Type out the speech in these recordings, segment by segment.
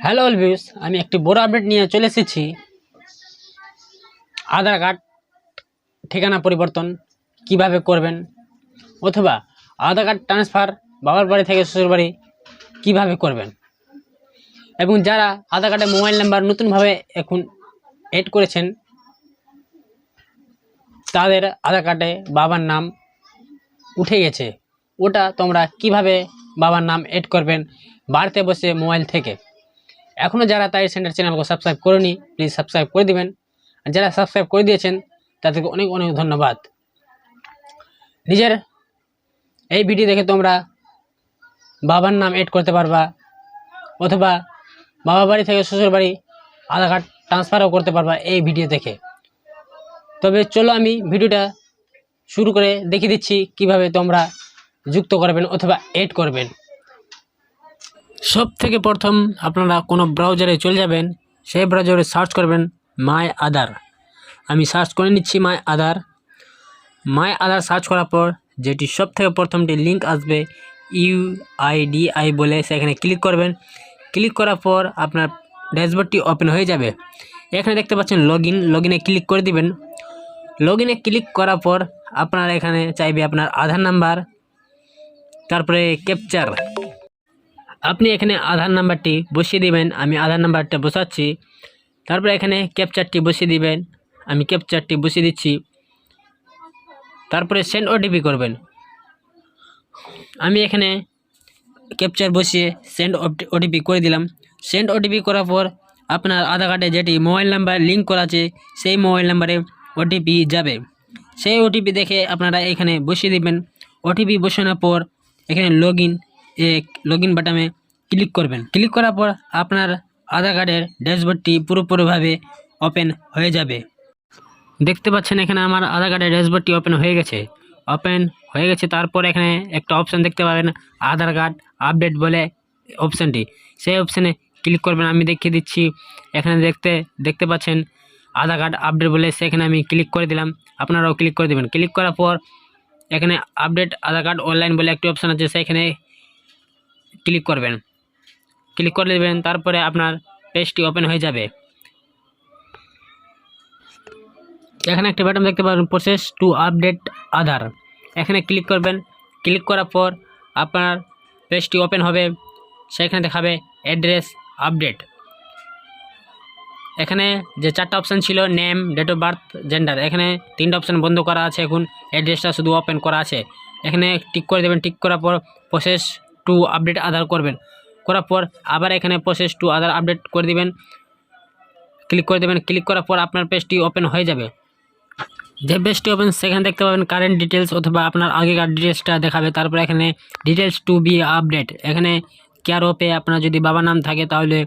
Hello অলভিউস, আমি একটি বড় আপডেট নিয়ে চলে এসেছি। আধার কার্ড ঠিকানা পরিবর্তন কিভাবে করবেন, অথবা আধার কার্ড ট্রান্সফার বাবার বাড়ি থেকে শ্বশুর বাড়ি কীভাবে করবেন, এবং যারা আধার কার্ডে মোবাইল নাম্বার নতুনভাবে এখন এড করেছেন তাদের আধার কার্ডে বাবার নাম উঠে গেছে, ওটা তোমরা কিভাবে বাবার নাম এড করবেন বাড়িতে বসে মোবাইল থেকে। এখনও যারা তাই সেন্টার চ্যানেলকে সাবস্ক্রাইব করেনি, প্লিজ সাবস্ক্রাইব করে দিবেন। আর যারা সাবস্ক্রাইব করে দিয়েছেন তাদেরকে অনেক অনেক ধন্যবাদ। নিজের এই ভিডিও দেখে তোমরা বাবার নাম এড করতে পারবা, অথবা বাবা বাড়ি থেকে শ্বশুর বাড়ি আধার কার্ড ট্রান্সফারও করতে পারবা এই ভিডিও দেখে। তবে চলো আমি ভিডিওটা শুরু করে দেখিয়ে দিচ্ছি কিভাবে তোমরা যুক্ত করবেন অথবা এড করবেন। সব থেকে প্রথম আপনারা কোনো ব্রাউজারে চলে যাবেন, সেই ব্রাউজারে সার্চ করবেন মাই আধার। আমি সার্চ করে নিচ্ছি মাই আধার সার্চ করার পর যেটি সব থেকে প্রথমটি লিঙ্ক আসবে UIDI বলে, সেখানে ক্লিক করবেন। ক্লিক করার পর আপনার ড্যাশবোর্ডটি ওপেন হয়ে যাবে। এখানে দেখতে পাচ্ছেন লগইনে ক্লিক করে দিবেন। লগইনে ক্লিক করার পর আপনার এখানে চাইবে আপনার আধার নাম্বার, তারপরে ক্যাপচার। আপনি এখানে আধার নাম্বারটি বসিয়ে দিবেন, আমি আধার নাম্বারটা বসাচ্ছি। তারপরে এখানে ক্যাপচারটি বসিয়ে দিবেন, আমি ক্যাপচারটি বসিয়ে দিচ্ছি। তারপরে সেন্ড OTP করবেন। আমি এখানে ক্যাপচার বসিয়ে সেন্ড OTP করে দিলাম। সেন্ড OTP করার পর আপনার আধার কার্ডে যেটি মোবাইল নাম্বার লিঙ্ক করা আছে সেই মোবাইল নাম্বারে OTP যাবে। সেই OTP দেখে আপনারা এখানে বসিয়ে দিবেন। OTP বসানোর পর এখানে লগইন বাটনে ক্লিক করবেন। ক্লিক করার পর আপনার আধার কার্ডের ড্যাশবোর্ডটি পুরোপুরিভাবে ওপেন হয়ে যাবে। দেখতে পাচ্ছেন এখানে আমার আধার কার্ডের ড্যাশবোর্ডটি ওপেন হয়ে গেছে। তারপর এখানে একটা অপশান দেখতে পাবেন আধার কার্ড আপডেট বলে অপশানটি, সেই অপশানে ক্লিক করবেন। আমি দেখিয়ে দিচ্ছি। এখানে দেখতে পাচ্ছেন আধার কার্ড আপডেট বলে, সেখানে আমি ক্লিক করে দিলাম। আপনারাও ক্লিক করে দেবেন। ক্লিক করার পর এখানে আপডেট আধার কার্ড অনলাইন বলে একটি অপশান আছে, সেখানে ক্লিক করবেন। ক্লিক করে দেবেন, তারপরে আপনার পেজটি ওপেন হয়ে যাবে। এখানে একটি বাটন দেখতে পাবেন প্রসেস টু আপডেট আধার, এখানে ক্লিক করবেন। ক্লিক করার পর আপনার পেজটি ওপেন হবে, সেখানে দেখাবে অ্যাড্রেস আপডেট। এখানে যে চারটা অপশান ছিল name, date of birth, gender, এখানে তিনটা অপশান বন্ধ করা আছে, এখন অ্যাড্রেসটা শুধু ওপেন করা আছে। এখানে টিক করে দেবেন। টিক করার পর প্রসেস টু আপডেট আধার করবেন। করার পর আবার এখানে প্রসেস টু আধার আপডেট করে দিবেন, ক্লিক করে দেবেন। ক্লিক করার পর আপনার পেজটি ওপেন হয়ে যাবে। যে পেজটি ওপেন সেখানে দেখতে পাবেন কারেন্ট ডিটেলস অথবা আপনার আগেকার ডিটেলসটা দেখাবে। তারপর এখানে ডিটেলস টু বি আপডেট, এখানে কেয়ার ওপে আপনার যদি বাবার নাম থাকে তাহলে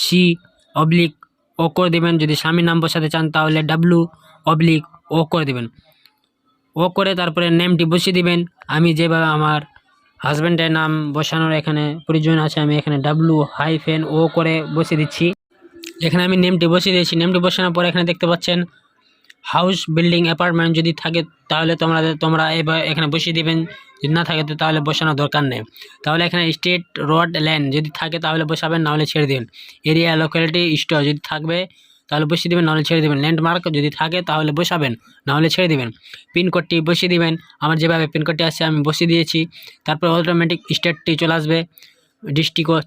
C/O করে দেবেন, যদি স্বামীর নাম বসাতে চান তাহলে W/O করে দেবেন। ও করে তারপরে নেমটি বসিয়ে দিবেন। আমি যেভাবে আমার হাজব্যান্ডের নাম বসানোর এখানে প্রয়োজন আছে, আমি এখানে W-O করে বসিয়ে দিচ্ছি। এখানে আমি নেমটি বসিয়ে দিয়েছি। নেমটি বসানোর পর এখানে দেখতে পাচ্ছেন হাউস, বিল্ডিং, অ্যাপার্টমেন্ট, যদি থাকে তাহলে তোমরা এখানে বসিয়ে দিবেন, যদি না থাকে তাহলে বসানোর দরকার নেই। তাহলে এখানে স্টেট, রোড, ল্যান্ড যদি থাকে তাহলে বসাবেন, নাহলে ছেড়ে দিবেন। এরিয়া, লোকালিটি, স্টোর যদি থাকবে তাহলে বসিয়ে দেবেন, নাহলে ছেড়ে দেবেন। ল্যান্ডমার্ক যদি থাকে তাহলে বসাবেন, নাহলে ছেড়ে দেবেন। পিনকোডটি বসিয়ে দিবেন, আমার যেভাবে পিনকোডটি আসছে আমি বসিয়ে দিয়েছি। তারপর অটোমেটিক স্টেটটি চলে আসবে, ডিস্ট্রিক্টও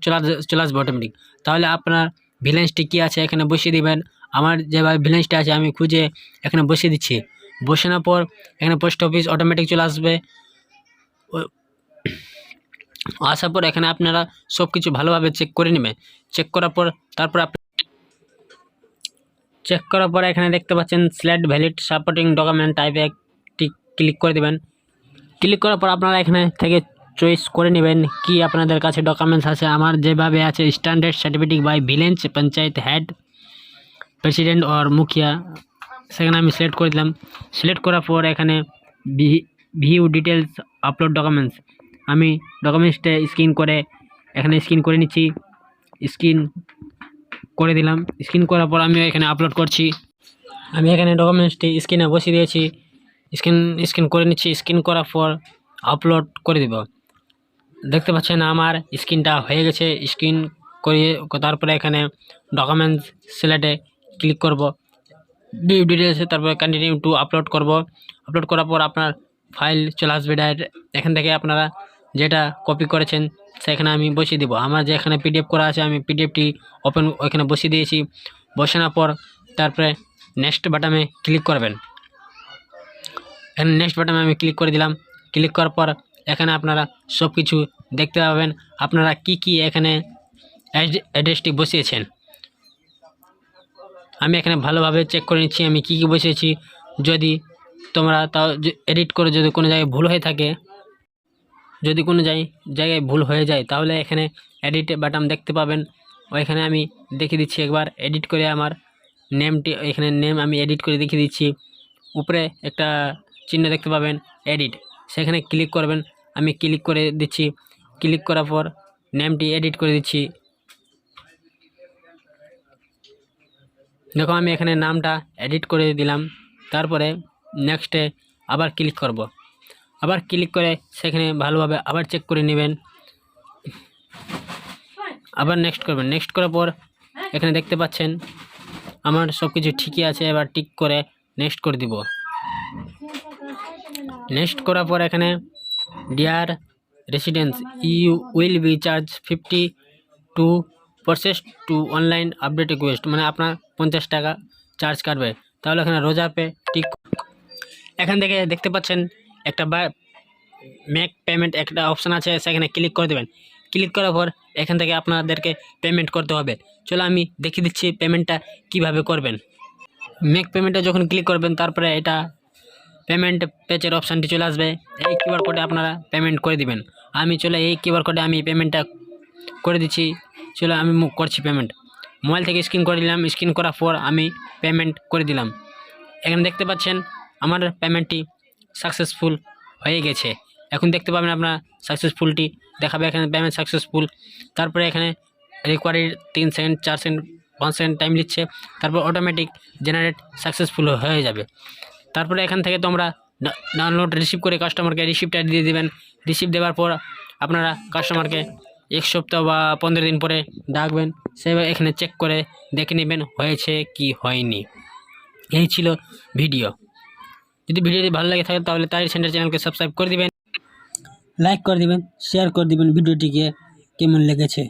চলে আসবে অটোমেটিক। তাহলে আপনার ভিলেজটি কী আছে এখানে বসিয়ে দিবেন। আমার যেভাবে ভিলেজটা আছে আমি খুঁজে এখানে বসিয়ে দিচ্ছি। বসানোর পর এখানে পোস্ট অফিস অটোমেটিক চলে আসবে। আসার পর এখানে আপনারা সব কিছু ভালোভাবে চেক করে নেবেন। চেক করার পর এখানে দেখতে পাচ্ছেন সিলেক্ট ভ্যালিড সাপোর্টিং ডকুমেন্ট টাইপে একটি ক্লিক করে দেবেন। ক্লিক করার পর আপনারা এখানে থেকে চয়েস করে নেবেন কি আপনাদের কাছে ডকুমেন্টস আছে। আমার যেভাবে আছে standard certificate by village panchayat head, president or mukhiya, সেখানে আমি সিলেক্ট করে দিলাম। সিলেক্ট করার পর এখানে ভিউ ডিটেলস আপলোড ডকুমেন্টস, আমি ডকুমেন্টসটা স্ক্যান করে নিচ্ছি। স্ক্যান করে দিলাম। স্ক্যান করার পর আমি এখানে আপলোড করছি। আমি এখানে ডকুমেন্টসটি স্ক্রিনে বসিয়ে দিয়েছি, স্ক্যান করে নিচ্ছি। স্ক্যান করার পর আপলোড করে দেব। দেখতে পাচ্ছেন আমার স্ক্রিনটা হয়ে গেছে। স্ক্রিন করিয়ে তারপরে এখানে ডকুমেন্টস সিলেক্টে ক্লিক করব, ভিউ ডিটেলসে, তারপরে কন্টিনিউ টু আপলোড করব। আপলোড করার পর আপনার ফাইল চলে আসবে ডাইরেক্ট। এখান থেকে আপনারা যেটা কপি করেছেন সেখানে আমি বসিয়ে দেবো। আমার যে এখানে পিডিএফ করা আছে আমি পিডিএফটি ওপেন ওইখানে বসিয়ে দিয়েছি। বসানোর পর তারপরে নেক্সট বাটনে ক্লিক করবেন। এখানে নেক্সট বাটনে আমি ক্লিক করে দিলাম। ক্লিক করার পর এখানে আপনারা সব কিছু দেখতে পাবেন, আপনারা কি এখানে অ্যাড্রেসটি বসিয়েছেন। আমি এখানে ভালোভাবে চেক করে নিচ্ছি আমি কি বসিয়েছি। যদি তোমরা তাও এডিট করে যদি কোনো জায়গায় ভুল হয়ে থাকে, যদি কোনো জায়গায় ভুল হয়ে যায় তাহলে এখানে এডিট বাটন দেখতে পাবেন। ওইখানে আমি দেখিয়ে দিচ্ছি একবার এডিট করে আমার নেমটি, এখানে নেম আমি এডিট করে দেখিয়ে দিচ্ছি। উপরে একটা চিহ্ন দেখতে পাবেন এডিট, সেখানে ক্লিক করবেন। আমি ক্লিক করে দিচ্ছি। ক্লিক করার পর নেমটি এডিট করে দিচ্ছি। দেখো আমি এখানে নামটা এডিট করে দিলাম। তারপরে নেক্সটে আবার ক্লিক করব। আবার ক্লিক করে সেখানে ভালোভাবে আবার চেক করে নেবেন। আবার নেক্সট করবেন। নেক্সট করার পর এখানে দেখতে পাচ্ছেন আমার সব কিছু ঠিকই আছে। এবার টিক করে নেক্সট করে দিব। নেক্সট করার পর এখানে dear residence you will be charge 50 to process to online update request, মানে আপনার 50 টাকা চার্জ কাটবে। তাহলে এখানে রোজার পে টিক। এখান থেকে দেখতে পাচ্ছেন একটা মেক পেমেন্ট একটা অপশান আছে, সেখানে ক্লিক করে দেবেন। ক্লিক করার পর এখান থেকে আপনাদেরকে পেমেন্ট করতে হবে। চলো আমি দেখিয়ে দিচ্ছি পেমেন্টটা কিভাবে করবেন। মেক পেমেন্টে যখন ক্লিক করবেন তারপরে এটা পেমেন্ট পেজের অপশানটি চলে আসবে। এই কিউআর কোডে আপনারা পেমেন্ট করে দিবেন। আমি চলে এই কিউআর কোডে আমি পেমেন্টটা করে দিচ্ছি। চলো আমি করছি পেমেন্ট। মোবাইল থেকে স্ক্রিন করে দিলাম। স্ক্রিন করার পর আমি পেমেন্ট করে দিলাম। এখানে দেখতে পাচ্ছেন আমার পেমেন্টটি সাকসেসফুল হয়ে গেছে। এখন দেখতে পাবেন আপনার সাকসেসফুলটি দেখাবে এখানে পেমেন্ট সাকসেসফুল। তারপরে এখানে রিকোয়ারিড 3 সেকেন্ড 4 সেকেন্ড 1 সেকেন্ড টাইম নিচ্ছে। তারপর অটোমেটিক জেনারেট সাকসেসফুল হয়ে যাবে। তারপরে এখান থেকে তোমরা ডাউনলোড রিসিভ করে কাস্টমারকে রিসিপ্টটা দিয়ে দেবেন। রিসিপ্ট দেওয়ার পর আপনারা কাস্টমারকে 1 সপ্তাহ বা 15 দিন পরে ডাকবেন। সেভাবে এখানে চেক করে দেখে নেবেন হয়েছে কি হয়নি। এই ছিল ভিডিও। যদি ভিডিওটি ভালো লাগে থাকে তাহলে তাই সেন্টার চ্যানেলকে সাবস্ক্রাইব করে দিবেন, লাইক করে দিবেন, শেয়ার করে দিবেন ভিডিওটিকে কেমন লেগেছে।